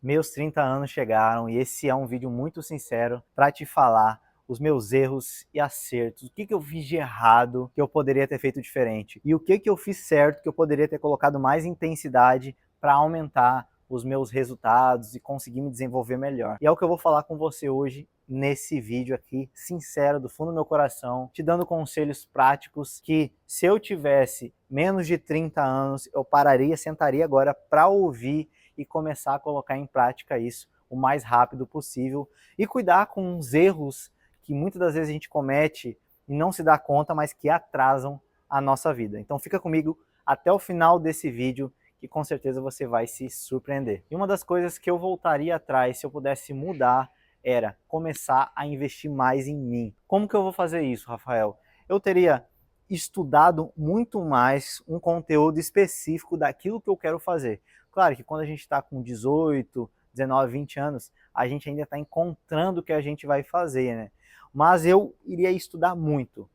Meus 30 anos chegaram e esse é um vídeo muito sincero para te falar os meus erros e acertos, o que eu fiz de errado que eu poderia ter feito diferente e o que eu fiz certo que eu poderia ter colocado mais intensidade para aumentar os meus resultados e conseguir me desenvolver melhor. E é o que eu vou falar com você hoje nesse vídeo aqui, sincero, do fundo do meu coração, te dando conselhos práticos que, se eu tivesse menos de 30 anos, eu pararia, sentaria agora para ouvir e começar a colocar em prática isso o mais rápido possível e cuidar com os erros que muitas das vezes a gente comete e não se dá conta, mas que atrasam a nossa vida. Então fica comigo até o final desse vídeo que com certeza você vai se surpreender. E uma das coisas que eu voltaria atrás se eu pudesse mudar era começar a investir mais em mim. Como que eu vou fazer isso, Rafael? Eu teria estudado muito mais um conteúdo específico daquilo que eu quero fazer. Claro que quando a gente está com 18, 19, 20 anos, a gente ainda está encontrando o que a gente vai fazer, né? Mas eu iria estudar muito,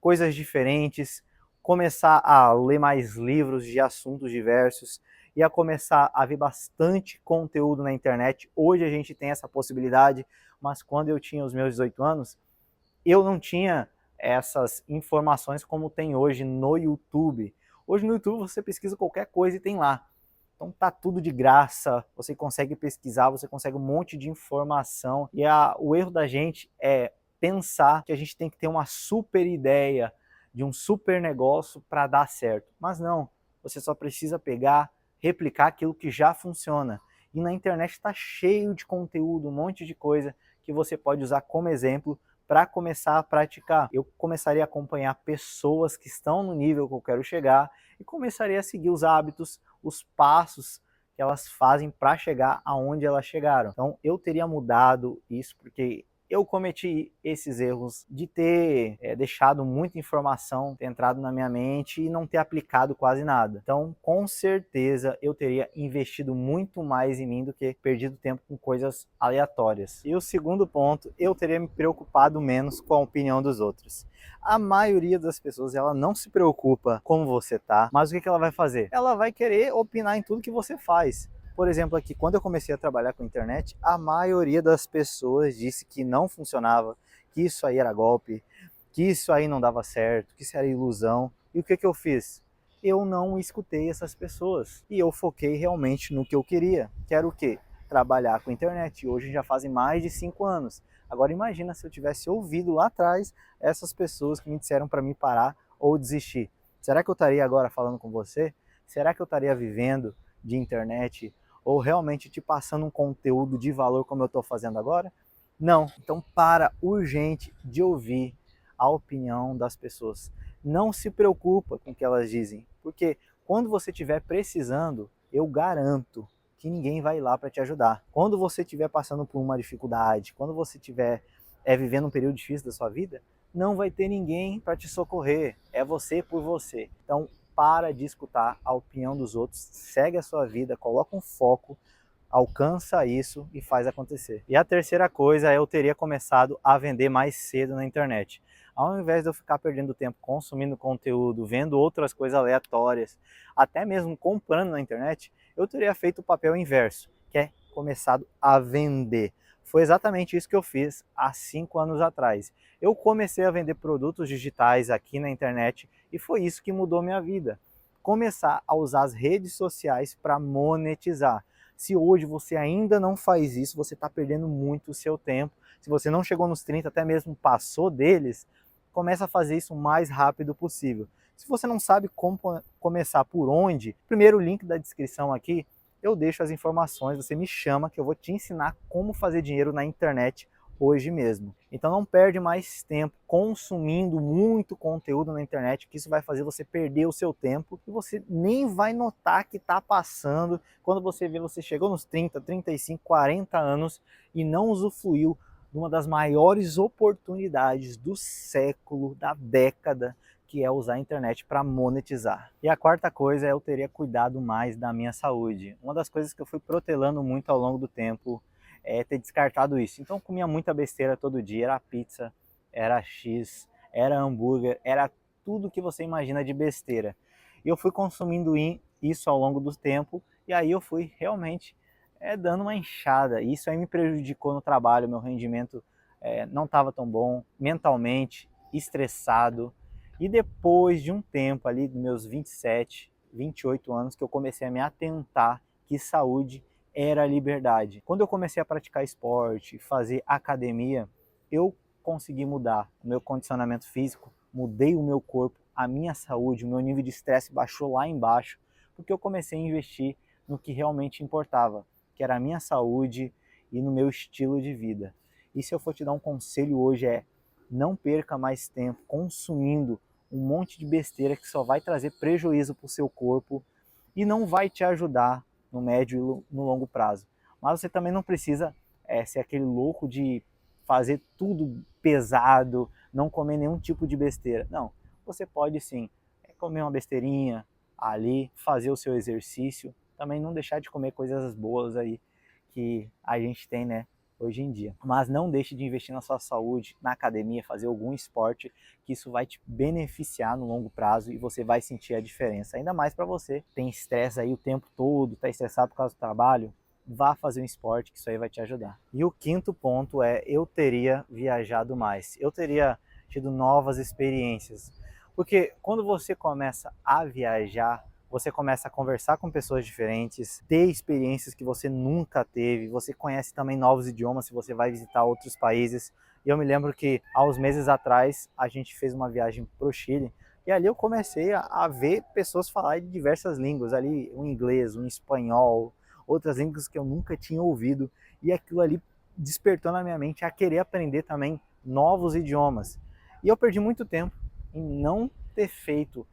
coisas diferentes, começar a ler mais livros de assuntos diversos, ia começar a ver bastante conteúdo na internet. Hoje a gente tem essa possibilidade, mas quando eu tinha os meus 18 anos, eu não tinha essas informações como tem hoje no YouTube. Hoje no YouTube você pesquisa qualquer coisa e tem lá. Então tá tudo de graça, você consegue pesquisar, você consegue um monte de informação. E o erro da gente é pensar que a gente tem que ter uma super ideia de um super negócio para dar certo. Mas não, você só precisa pegar, replicar aquilo que já funciona. E na internet está cheio de conteúdo, um monte de coisa que você pode usar como exemplo para começar a praticar. Eu começaria a acompanhar pessoas que estão no nível que eu quero chegar e começaria a seguir os hábitos, os passos que elas fazem para chegar aonde elas chegaram. Então eu teria mudado isso porque eu cometi esses erros de ter deixado muita informação, ter entrado na minha mente e não ter aplicado quase nada. Então, com certeza, eu teria investido muito mais em mim do que perdido tempo com coisas aleatórias. E o segundo ponto, eu teria me preocupado menos com a opinião dos outros. A maioria das pessoas, ela não se preocupa como você tá, mas o que ela vai fazer? Ela vai querer opinar em tudo que você faz. Por exemplo, aqui, quando eu comecei a trabalhar com internet, a maioria das pessoas disse que não funcionava, que isso aí era golpe, que isso aí não dava certo, que isso era ilusão. E o que eu fiz? Eu não escutei essas pessoas e eu foquei realmente no que eu queria, que era o quê? Trabalhar com internet. E hoje já fazem mais de 5 anos. Agora imagina se eu tivesse ouvido lá atrás essas pessoas que me disseram para mim parar ou desistir. Será que eu estaria agora falando com você? Será que eu estaria vivendo de internet ou realmente te passando um conteúdo de valor como eu estou fazendo agora? Não. Então para urgente de ouvir a opinião das pessoas. Não se preocupa com o que elas dizem, porque quando você estiver precisando, eu garanto que ninguém vai lá para te ajudar. Quando você estiver passando por uma dificuldade, quando você estiver vivendo um período difícil da sua vida, não vai ter ninguém para te socorrer. É você por você. Então para de escutar a opinião dos outros, segue a sua vida, coloca um foco, alcança isso e faz acontecer. E a terceira coisa, eu teria começado a vender mais cedo na internet. Ao invés de eu ficar perdendo tempo consumindo conteúdo, vendo outras coisas aleatórias, até mesmo comprando na internet, eu teria feito o papel inverso, que é começado a vender. Foi exatamente isso que eu fiz há 5 anos atrás. Eu comecei a vender produtos digitais aqui na internet e foi isso que mudou minha vida. Começar a usar as redes sociais para monetizar. Se hoje você ainda não faz isso, você está perdendo muito o seu tempo. Se você não chegou nos 30, até mesmo passou deles, começa a fazer isso o mais rápido possível. Se você não sabe como começar por onde, primeiro o link da descrição aqui, eu deixo as informações, você me chama que eu vou te ensinar como fazer dinheiro na internet hoje mesmo. Então não perde mais tempo consumindo muito conteúdo na internet, que isso vai fazer você perder o seu tempo e você nem vai notar que está passando. Quando você vê, você chegou nos 30, 35, 40 anos e não usufruiu de uma das maiores oportunidades do século, da década, que é usar a internet para monetizar. E a quarta coisa é eu teria cuidado mais da minha saúde. Uma das coisas que eu fui protelando muito ao longo do tempo é ter descartado isso. Então eu comia muita besteira todo dia, era pizza, era X, era hambúrguer, era tudo que você imagina de besteira. E eu fui consumindo isso ao longo do tempo e aí eu fui realmente dando uma inchada. Isso aí me prejudicou no trabalho, meu rendimento não estava tão bom, mentalmente, estressado. E depois de um tempo ali, dos meus 27, 28 anos, que eu comecei a me atentar que saúde era liberdade. Quando eu comecei a praticar esporte, fazer academia, eu consegui mudar o meu condicionamento físico, mudei o meu corpo, a minha saúde, o meu nível de estresse baixou lá embaixo, porque eu comecei a investir no que realmente importava, que era a minha saúde e no meu estilo de vida. E se eu for te dar um conselho hoje não perca mais tempo consumindo um monte de besteira que só vai trazer prejuízo para o seu corpo e não vai te ajudar no médio e no longo prazo. Mas você também não precisa ser aquele louco de fazer tudo pesado, não comer nenhum tipo de besteira. Não, você pode sim comer uma besteirinha ali, fazer o seu exercício, também não deixar de comer coisas boas aí que a gente tem, né, hoje em dia. Mas não deixe de investir na sua saúde, na academia, fazer algum esporte, que isso vai te beneficiar no longo prazo e você vai sentir a diferença. Ainda mais para você, tem estresse aí o tempo todo, tá estressado por causa do trabalho, vá fazer um esporte que isso aí vai te ajudar. E o quinto ponto eu teria viajado mais. Eu teria tido novas experiências. Porque quando você começa a viajar, você começa a conversar com pessoas diferentes, ter experiências que você nunca teve, você conhece também novos idiomas se você vai visitar outros países. E eu me lembro que há uns meses atrás a gente fez uma viagem para o Chile e ali eu comecei a ver pessoas falar de diversas línguas, ali um inglês, um espanhol, outras línguas que eu nunca tinha ouvido, e aquilo ali despertou na minha mente a querer aprender também novos idiomas. E eu perdi muito tempo em não ter feito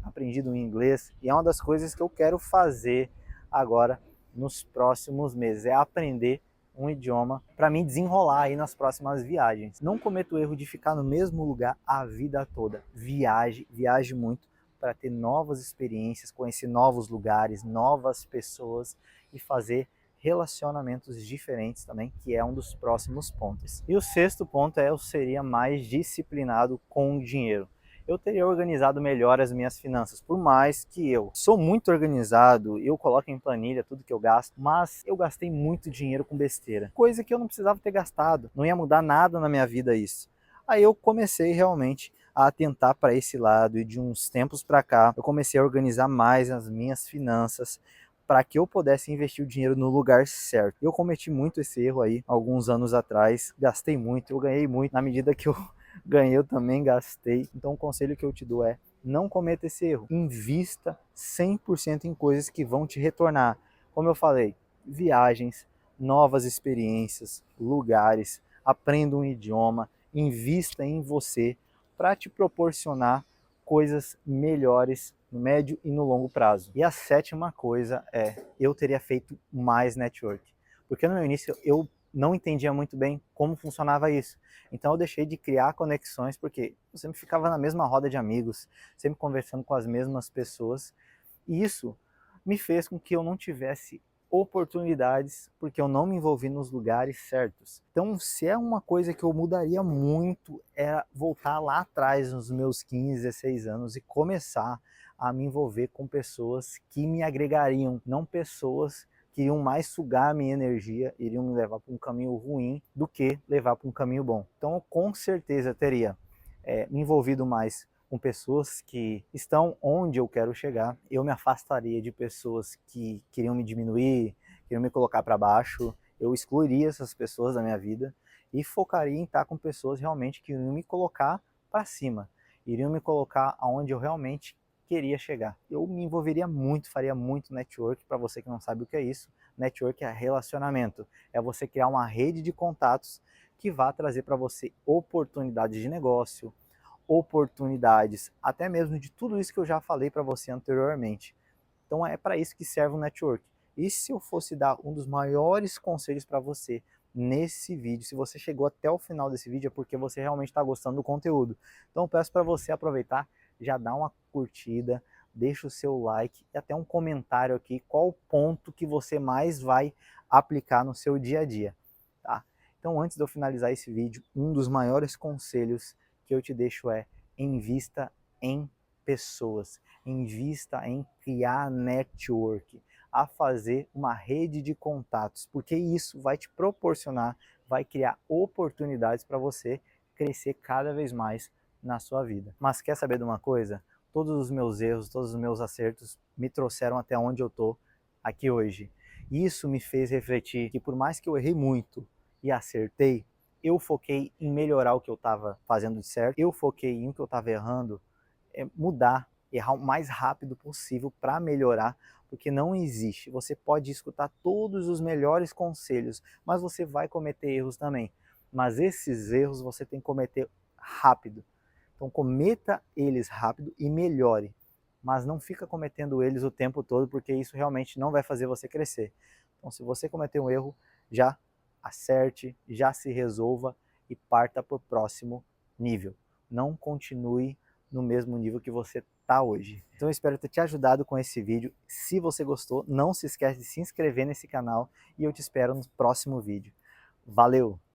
aprendido em inglês, e é uma das coisas que eu quero fazer agora nos próximos meses, é aprender um idioma para mim desenrolar aí nas próximas viagens. Não cometa o erro de ficar no mesmo lugar a vida toda. Viaje muito para ter novas experiências, conhecer novos lugares, novas pessoas e fazer relacionamentos diferentes também, que é um dos próximos pontos. E o sexto ponto eu seria mais disciplinado com o dinheiro. Eu teria organizado melhor as minhas finanças, por mais que eu sou muito organizado, eu coloco em planilha tudo que eu gasto, mas eu gastei muito dinheiro com besteira, coisa que eu não precisava ter gastado, não ia mudar nada na minha vida isso. Aí eu comecei realmente a atentar para esse lado e de uns tempos para cá eu comecei a organizar mais as minhas finanças para que eu pudesse investir o dinheiro no lugar certo. Eu cometi muito esse erro aí alguns anos atrás, gastei muito, eu ganhei muito, na medida que eu ganhei eu também gastei. Então o conselho que eu te dou não cometa esse erro, invista 100% em coisas que vão te retornar. Como eu falei, viagens, novas experiências, lugares, aprenda um idioma, invista em você para te proporcionar coisas melhores no médio e no longo prazo. E a sétima coisa eu teria feito mais network. Porque no meu início eu não entendia muito bem como funcionava isso. Então eu deixei de criar conexões porque eu sempre ficava na mesma roda de amigos, sempre conversando com as mesmas pessoas. E isso me fez com que eu não tivesse oportunidades porque eu não me envolvi nos lugares certos. Então, se é uma coisa que eu mudaria muito, é voltar lá atrás, nos meus 15, 16 anos e começar a me envolver com pessoas que me agregariam, não pessoas que iriam mais sugar a minha energia, iriam me levar para um caminho ruim do que levar para um caminho bom. Então, eu com certeza teria me envolvido mais com pessoas que estão onde eu quero chegar. Eu me afastaria de pessoas que queriam me diminuir, queriam me colocar para baixo. Eu excluiria essas pessoas da minha vida e focaria em estar com pessoas realmente que iriam me colocar para cima, iriam me colocar aonde eu realmente queria chegar. Eu me envolveria muito, faria muito network. Para você que não sabe o que é isso, network é relacionamento, é você criar uma rede de contatos que vai trazer para você oportunidades de negócio, oportunidades, até mesmo de tudo isso que eu já falei para você anteriormente. Então é para isso que serve o network. E se eu fosse dar um dos maiores conselhos para você nesse vídeo, se você chegou até o final desse vídeo é porque você realmente está gostando do conteúdo. Então eu peço para você aproveitar, já dá uma curtida, deixa o seu like e até um comentário aqui qual o ponto que você mais vai aplicar no seu dia a dia, tá? Então antes de eu finalizar esse vídeo, um dos maiores conselhos que eu te deixo invista em pessoas, invista em criar network. a fazer uma rede de contatos, porque isso vai te proporcionar, vai criar oportunidades para você crescer cada vez mais na sua vida. Mas quer saber de uma coisa? Todos os meus erros, todos os meus acertos me trouxeram até onde eu estou aqui hoje. Isso me fez refletir que por mais que eu errei muito e acertei, eu foquei em melhorar o que eu estava fazendo de certo, eu foquei em o que eu estava errando, mudar, errar o mais rápido possível para melhorar, porque não existe. Você pode escutar todos os melhores conselhos, mas você vai cometer erros também. Mas esses erros você tem que cometer rápido. Então cometa eles rápido e melhore, mas não fica cometendo eles o tempo todo, porque isso realmente não vai fazer você crescer. Então se você cometer um erro, já acerte, já se resolva e parta para o próximo nível. Não continue no mesmo nível que você está hoje. Então eu espero ter te ajudado com esse vídeo. Se você gostou, não se esquece de se inscrever nesse canal e eu te espero no próximo vídeo. Valeu!